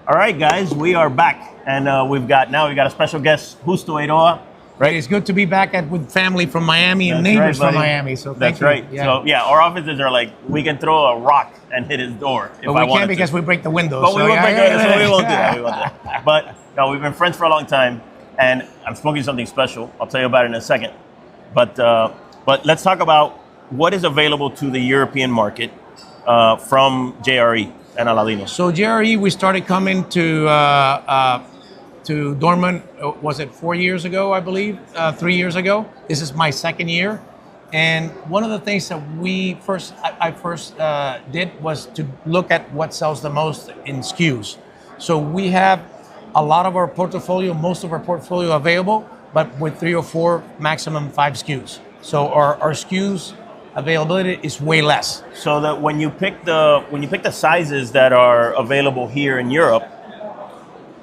All right, guys, we are back, and we've got a special guest, Justo Eiroa. Right, it's good to be back with family from Miami and neighbors from Miami. So thank you. Right. Yeah. So yeah, our offices are like we can throw a rock and hit his door if but I we can't because we break the windows. But we won't break the windows, so we won't do that. We won't do that. But no, we've been friends for a long time, and I'm smoking something special. I'll tell you about it in a second. But let's talk about what is available to the European market from JRE and Aladino. So JRE, we started coming to Dortmund, was it 4 years ago, I believe, 3 years ago. This is my second year. And one of the things that I first did was to look at what sells the most in SKUs. So we have a lot of our portfolio, most of our portfolio available, but with 3 or 4, maximum 5 SKUs. So our SKUs availability is way less. So that when you pick the sizes that are available here in Europe,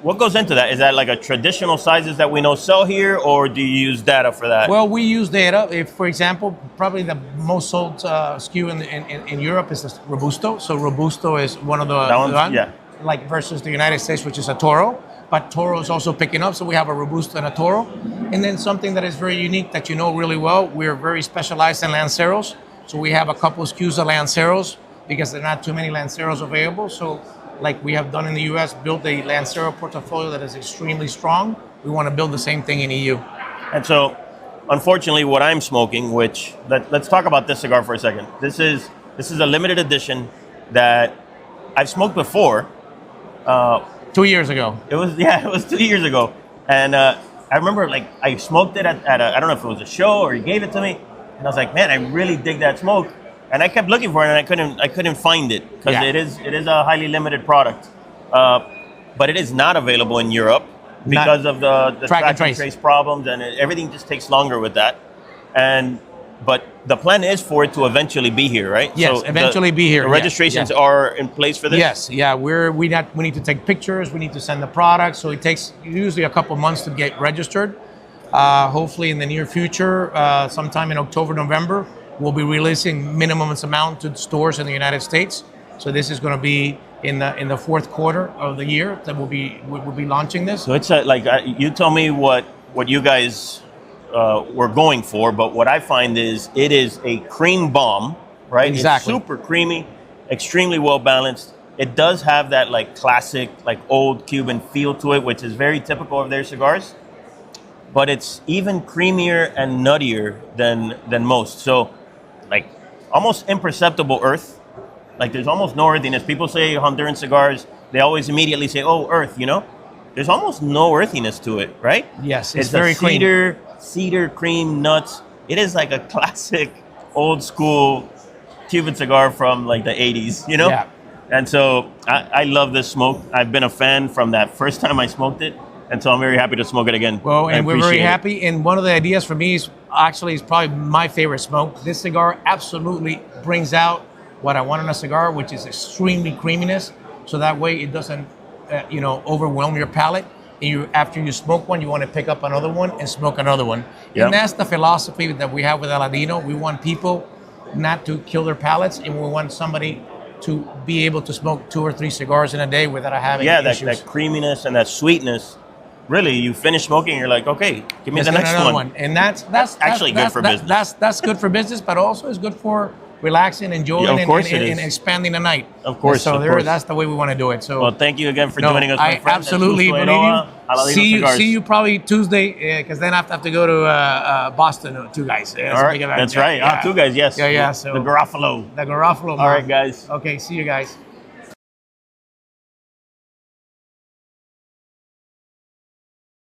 what goes into that? Is that like a traditional sizes that we know sell here, or do you use data for that? Well, we use data. If, for example, probably the most sold SKU in Europe is the Robusto. So Robusto is one of the yeah. Like versus the United States, which is a Toro. But Toro is also picking up, so we have a Robusto and a Toro. And then something that is very unique that you know really well, we're very specialized in Lanceros. So we have a couple of SKUs of Lanceros because there are not too many Lanceros available. So like we have done in the US, built a Lancero portfolio that is extremely strong. We want to build the same thing in EU. And so, unfortunately, what I'm smoking, let's talk about this cigar for a second. This is a limited edition that I've smoked before. 2 years ago. It was 2 years ago. And I remember like I smoked it at I don't know if it was a show or he gave it to me. And I was like, man, I really dig that smoke. And I kept looking for it, and I couldn't find it because it is a highly limited product. But it is not available in Europe because of the track and trace problems, and everything just takes longer with that. But the plan is for it to eventually be here, right? Yes, so eventually be here. The registrations are in place for this? Yes, yeah. We need to take pictures, we need to send the product, so it takes usually a couple months to get registered. Hopefully in the near future, sometime in October, November, we'll be releasing minimum amount to stores in the United States. So this is going to be in the fourth quarter of the year that we'll be launching this. So it's you tell me what you guys were going for, but what I find is it is a cream bomb, right? Exactly. It's super creamy, extremely well balanced. It does have that like classic, like old Cuban feel to it, which is very typical of their cigars. But it's even creamier and nuttier than most. So, like, almost imperceptible earth. Like, there's almost no earthiness. People say Honduran cigars, they always immediately say, oh, earth, you know? There's almost no earthiness to it, right? Yes, it's very clean. Cedar, cream, nuts. It is like a classic, old school Cuban cigar from, like, the 80s, you know? Yeah. And so, I love this smoke. I've been a fan from that first time I smoked it. And so I'm very happy to smoke it again. Well, and we're very happy. And one of the ideas for me is probably my favorite smoke. This cigar absolutely brings out what I want in a cigar, which is extremely creaminess. So that way it doesn't, overwhelm your palate. And after you smoke one, you want to pick up another one and smoke another one. Yep. And that's the philosophy that we have with Aladino. We want people not to kill their palates, and we want somebody to be able to smoke 2 or 3 cigars in a day without having issues. that creaminess and that sweetness. Really, you finish smoking, you're like, okay, give me the next one. And that's actually good for business. That's good for business, but also it's good for relaxing, enjoying, and expanding the night. Of course. So that's the way we want to do it. So, well, thank you again for joining us, my friend. I absolutely believe you. See you probably Tuesday, because then I have to go to Boston. 2 guys. All right, that's right. Yeah. 2 guys, yes. Yeah. So the Garofalo. All right, guys. Okay, see you guys.